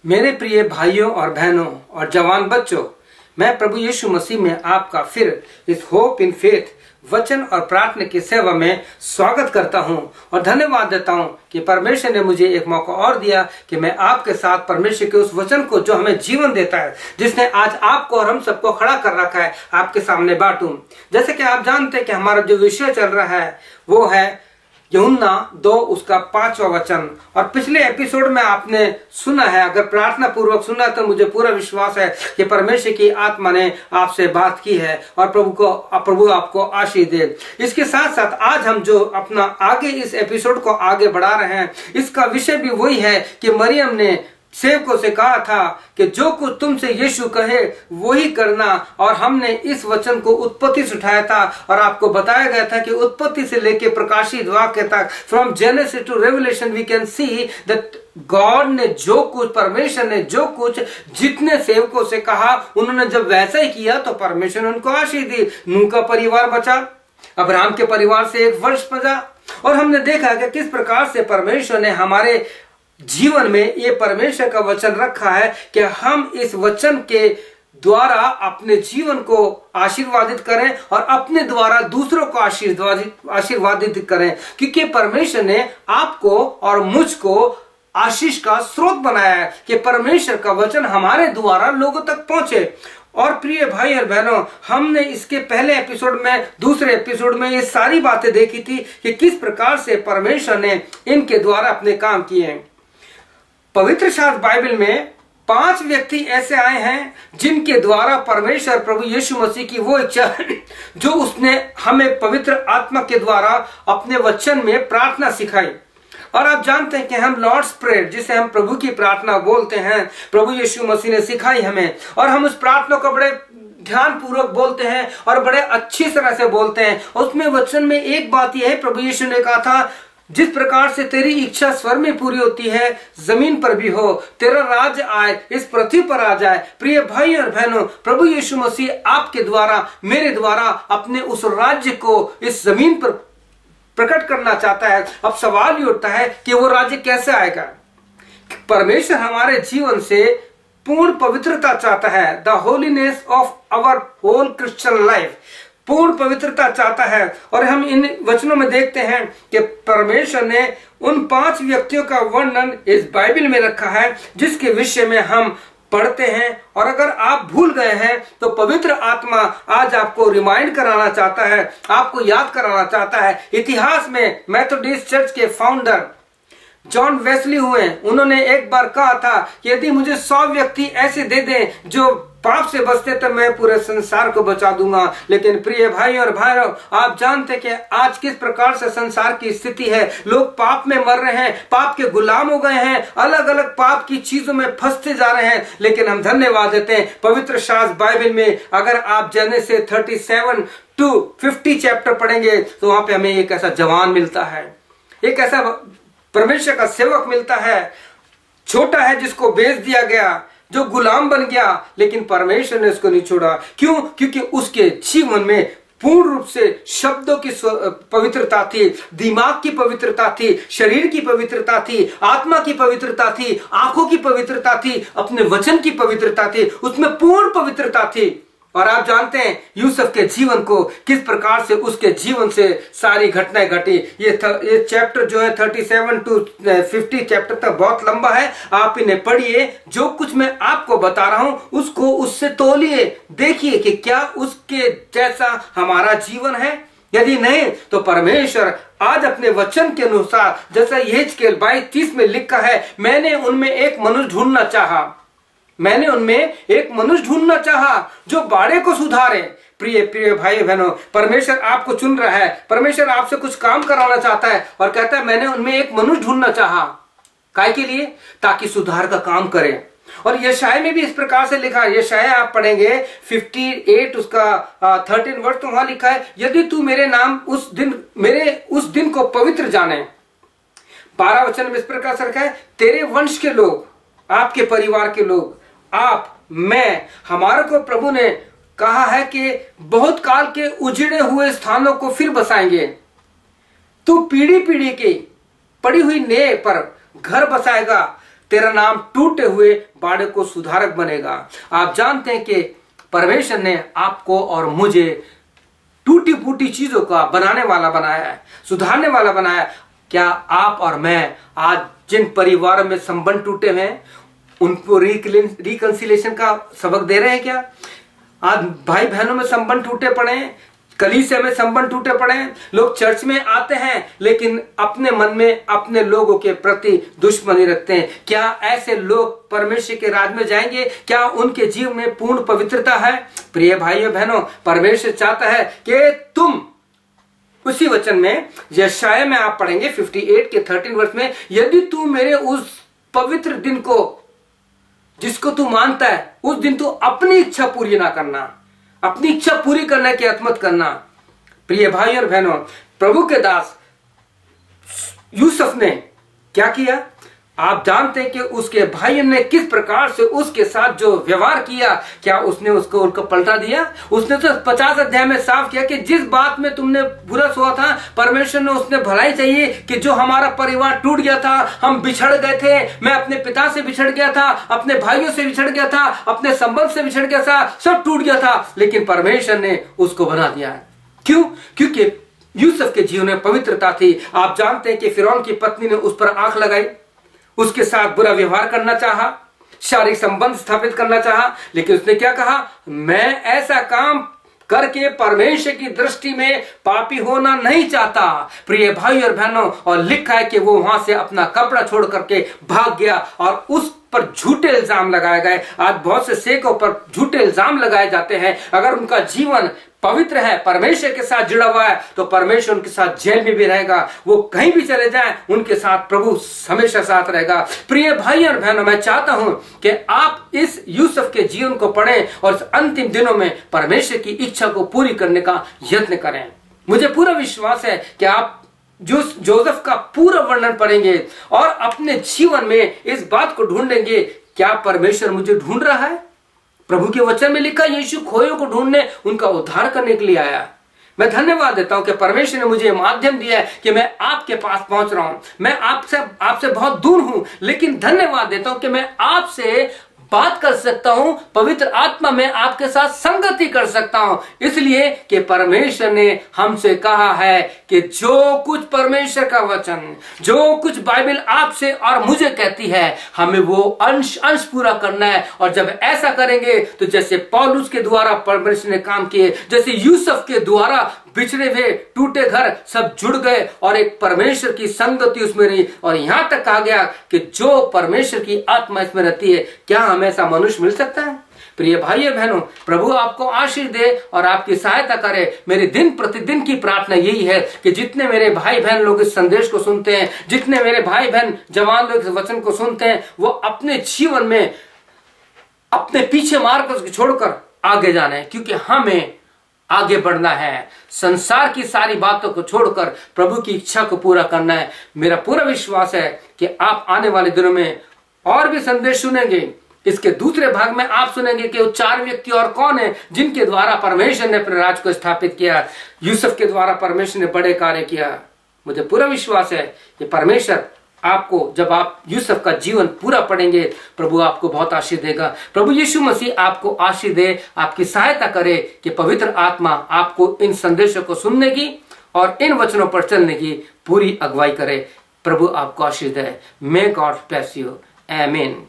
मेरे प्रिय भाइयों और बहनों और जवान बच्चों, मैं प्रभु यीशु मसीह में आपका फिर इस होप इन फेथ वचन और प्रार्थना की सेवा में स्वागत करता हूं और धन्यवाद देता हूं कि परमेश्वर ने मुझे एक मौका और दिया कि मैं आपके साथ परमेश्वर के उस वचन को जो हमें जीवन देता है, जिसने आज आपको और हम सबको खड़ा कर रखा है, आपके सामने बांटूं। जैसे कि आप जानते हैं कि हमारा जो विषय चल रहा है वो है यूहन्ना 2 उसका 5वां वचन। और पिछले एपिसोड में आपने सुना है, अगर प्रार्थना पूर्वक सुना तो मुझे पूरा विश्वास है कि परमेश्वर की आत्मा ने आपसे बात की है और प्रभु आपको आशीष दे। इसके साथ साथ आज हम जो अपना आगे इस एपिसोड को आगे बढ़ा रहे हैं, इसका विषय भी वही है कि मरियम ने सेवकों से कहा था कि जो कुछ तुमसे यीशु कहे वही करना। और हमने इस वचन को उत्पत्ति से उठाया था और आपको बताया गया था कि उत्पत्ति से लेके प्रकाशित वाक्य तक, from Genesis to Revelation we can see that God ने जो कुछ, परमेश्वर ने जो कुछ जितने सेवकों से कहा, उन्होंने जब वैसा ही किया तो परमेश्वर ने उनको आशीष दी। नूह का परिवार बचा, अब्राहम के परिवार से एक वंश बचा। और हमने देखा कि किस प्रकार से परमेश्वर ने हमारे जीवन में ये परमेश्वर का वचन रखा है कि हम इस वचन के द्वारा अपने जीवन को आशीर्वादित करें और अपने द्वारा दूसरों को आशीर्वादित करें, क्योंकि परमेश्वर ने आपको और मुझको आशीष का स्रोत बनाया है कि परमेश्वर का वचन हमारे द्वारा लोगों तक पहुंचे। और प्रिय भाई और बहनों, हमने इसके पहले एपिसोड में, दूसरे एपिसोड में ये सारी बातें देखी थी कि किस प्रकार से परमेश्वर ने इनके द्वारा अपने काम किए हैं। पवित्र शास्त्र बाइबल में 5 व्यक्ति ऐसे आए हैं जिनके द्वारा परमेश्वर प्रभु यीशु मसीह की वो इच्छा जो उसने हमें पवित्र आत्मा के द्वारा अपने वचन में प्रार्थना सिखाई। और आप जानते हैं कि हम लॉर्ड्स प्रेयर, जिसे हम प्रभु की प्रार्थना बोलते हैं, प्रभु यीशु मसीह ने सिखाई हमें। और हम उस प्रार्थना को बड़े ध्यान पूर्वक बोलते हैं और बड़े अच्छी तरह से बोलते हैं। उसमें वचन में एक बात यह है, प्रभु यीशु ने कहा था, जिस प्रकार से तेरी इच्छा स्वर्ग में पूरी होती है, जमीन पर भी हो, तेरा राज्य आए, इस पृथ्वी पर आ जाए। प्रिय भाई और बहनों, प्रभु यीशु मसीह आपके द्वारा, मेरे द्वारा अपने उस राज्य को इस जमीन पर प्रकट करना चाहता है। अब सवाल ये उठता है कि वो राज्य कैसे आएगा। परमेश्वर हमारे जीवन से पूर्ण पवित्रता चाहता है, the holiness of our whole Christian life, पूर्ण पवित्रता चाहता है। और हम इन वचनों में देखते हैं कि परमेश्वर ने उन 5 व्यक्तियों का वर्णन इस बाइबल में रखा है जिसके विषय में हम पढ़ते हैं। और अगर आप भूल गए हैं तो पवित्र आत्मा आज आपको रिमाइंड कराना चाहता है, आपको याद कराना चाहता है। इतिहास में मेथोडिस्ट चर्च के फाउंडर जॉन वेस्ली हुए, उन्होंने एक बार कहा था कि यदि मुझे 100 व्यक्ति ऐसे दे दें जो पाप से बचते तो मैं पूरे संसार को बचा दूंगा। लेकिन प्रिय भाई और भाइयों, आप जानते कि आज किस प्रकार से संसार की स्थिति है। लोग पाप में मर रहे हैं, पाप के गुलाम हो गए हैं, अलग अलग पाप की चीजों में फंसते जा रहे हैं। लेकिन हम धन्यवाद देते हैं, पवित्र शास्त्र बाइबल में अगर आप जेनेसिस 37 to 50 चैप्टर पढ़ेंगे तो वहां पे हमें एक ऐसा जवान मिलता है, एक ऐसा परमेश्वर का सेवक मिलता है, छोटा है, जिसको बेच दिया गया, जो गुलाम बन गया, लेकिन परमेश्वर ने उसको नहीं छोड़ा। क्यों? क्योंकि उसके जीवन में पूर्ण रूप से शब्दों की पवित्रता थी, दिमाग की पवित्रता थी, शरीर की पवित्रता थी, आत्मा की पवित्रता थी, आंखों की पवित्रता थी, अपने वचन की पवित्रता थी, उसमें पूर्ण पवित्रता थी। और आप जानते हैं यूसुफ के जीवन को किस प्रकार से उसके जीवन से सारी घटनाएं घटी। ये चैप्टर जो है 37 to 50 चैप्टर तक बहुत लंबा है, आप इन्हें पढ़िए। जो कुछ मैं आपको बता रहा हूं उसको उससे तौलिए, देखिए कि क्या उसके जैसा हमारा जीवन है। यदि नहीं तो परमेश्वर आज अपने वचन के अनुसार, जैसा यहेजकेल 22:30 में लिखा है, मैंने उनमें एक मनुष्य ढूंढना चाहा जो बाड़े को सुधारे। प्रिय भाई बहनों, परमेश्वर आपको चुन रहा है, परमेश्वर आपसे कुछ काम कराना चाहता है और कहता है मैंने उनमें एक मनुष्य ढूंढना चाहा। काय के लिए? ताकि सुधार का काम करें। और यशाया में भी इस प्रकार से लिखा है, यशाया आप पढ़ेंगे 58 उसका 13 वर्ष, तो वहां लिखा है, यदि तू मेरे उस दिन को पवित्र जाने। 12 वचन में इस प्रकार से लिखा है, तेरे वंश के लोग, आपके परिवार के लोग, आप, मैं, हमारे को प्रभु ने कहा है कि बहुत काल के उजड़े हुए स्थानों को फिर बसाएंगे। तू पीढ़ी पीढ़ी की पड़ी हुई नेह पर घर बसाएगा, तेरा नाम टूटे हुए बाड़े को सुधारक बनेगा। आप जानते हैं कि परमेश्वर ने आपको और मुझे टूटी फूटी चीजों का बनाने वाला बनाया है, सुधारने वाला बनाया है। क्या आप और मैं आज जिन परिवारों में संबंध टूटे हुए हैं उनको रिकंसिलेशन का सबक दे रहे हैं क्या? आज भाई बहनों में संबंध टूटे पड़े हैं, कलीसिया में संबंध टूटे पड़े हैं, लोग चर्च में आते हैं लेकिन अपने मन में अपने लोगों के प्रति दुश्मनी रखते हैं। क्या ऐसे लोग परमेश्वर के राज में जाएंगे? क्या उनके जीवन में पूर्ण पवित्रता है? प्रिय भाइयों बहनों, परमेश्वर चाहता है कि तुम उसी वचन में यशायाह में आप पढ़ेंगे 58 के 13 वर्ष में, यदि तू मेरे उस पवित्र दिन को जिसको तू मानता है उस दिन तू अपनी इच्छा पूरी ना करना, अपनी इच्छा पूरी करने की मत करना। प्रिय भाई और बहनों, प्रभु के दास यूसुफ ने क्या किया? आप जानते हैं कि उसके भाई ने किस प्रकार से उसके साथ जो व्यवहार किया। क्या उसने उसको उनको पलटा दिया? उसने तो 50 अध्याय में साफ किया कि जिस बात में तुमने बुरा सोचा था, परमेश्वर ने उसने भलाई चाहिए कि जो हमारा परिवार टूट गया था, हम बिछड़ गए थे, मैं अपने पिता से बिछड़ गया था, अपने भाइयों से बिछड़ गया था, अपने संबंध से बिछड़ गया था, सब टूट गया था, लेकिन परमेश्वर ने उसको बना दिया। क्यों? क्योंकि यूसुफ के जीवन में पवित्रता थी। आप जानते हैं कि फिरौन की पत्नी ने उस पर आंख लगाई, उसके साथ बुरा व्यवहार करना चाहा, शारीरिक संबंध स्थापित करना चाहा, लेकिन उसने क्या कहा? मैं ऐसा काम करके परमेश्वर की दृष्टि में पापी होना नहीं चाहता। प्रिय भाई और बहनों, और लिखा है कि वो वहां से अपना कपड़ा छोड़ करके भाग गया और उस पर झूठे इल्जाम लगाए गए। आज बहुत से सेवकों पर झूठे इल्जाम लगाए जाते हैं। अगर उनका जीवन पवित्र है, परमेश्वर के साथ जुड़ा हुआ है, तो परमेश्वर उनके साथ जेल में भी रहेगा। वो कहीं भी चले जाएं, उनके साथ प्रभु हमेशा साथ रहेगा। प्रिय भाई और बहनों, मैं चाहता हूं कि आप इस यूसुफ के जीवन को पढ़ें और इस अंतिम दिनों में परमेश्वर की इच्छा को पूरी करने का यत्न करें। मुझे पूरा विश्वास है कि आप जोसेफ का पूरा वर्णन पढ़ेंगे और अपने जीवन में इस बात को ढूंढेंगे, क्या परमेश्वर मुझे ढूंढ रहा है? प्रभु के वचन में लिखा, यीशु खोयों को ढूंढने, उनका उद्धार करने के लिए आया। मैं धन्यवाद देता हूं कि परमेश्वर ने मुझे माध्यम दिया है कि मैं आपके पास पहुंच रहा हूं। मैं आपसे बहुत दूर हूं, लेकिन धन्यवाद देता हूं कि मैं आपसे बात कर सकता हूं, पवित्र आत्मा में आपके साथ संगति कर सकता हूं, इसलिए कि परमेश्वर ने हमसे कहा है कि जो कुछ परमेश्वर का वचन, जो कुछ बाइबल आपसे और मुझे कहती है, हमें वो अंश पूरा करना है। और जब ऐसा करेंगे तो जैसे पौलुस के द्वारा परमेश्वर ने काम किए, जैसे यूसुफ के द्वारा बिछड़े हुए टूटे घर सब जुड़ गए और एक परमेश्वर की संगति उसमें रही। और यहां तक कहा गया कि जो परमेश्वर की आत्मा इसमें रहती है, क्या हमें ऐसा मनुष्य मिल सकता है? प्रिय भाइयों बहनों, प्रभु आपको आशीष दे और आपकी सहायता करे। मेरी दिन प्रतिदिन की प्रार्थना यही है कि जितने मेरे भाई बहन लोग इस संदेश को सुनते हैं, जितने मेरे भाई बहन जवान लोग इस वचन को सुनते हैं, वो अपने जीवन में अपने पीछे मार्ग छोड़कर आगे जाना है, क्योंकि हमें आगे बढ़ना है। संसार की सारी बातों को छोड़कर प्रभु की इच्छा को पूरा करना है। मेरा पूरा विश्वास है कि आप आने वाले दिनों में और भी संदेश सुनेंगे। इसके दूसरे भाग में आप सुनेंगे कि वो 4 व्यक्ति और कौन है जिनके द्वारा परमेश्वर ने अपने राज को स्थापित किया। यूसुफ के द्वारा परमेश्वर ने बड़े कार्य किया। मुझे पूरा विश्वास है कि परमेश्वर आपको, जब आप यूसुफ का जीवन पूरा पढ़ेंगे, प्रभु आपको बहुत आशीष देगा। प्रभु यीशु मसीह आपको आशीष दे, आपकी सहायता करे कि पवित्र आत्मा आपको इन संदेशों को सुनने की और इन वचनों पर चलने की पूरी अगुवाई करे। प्रभु आपको आशीष दे। May God bless you. आमीन।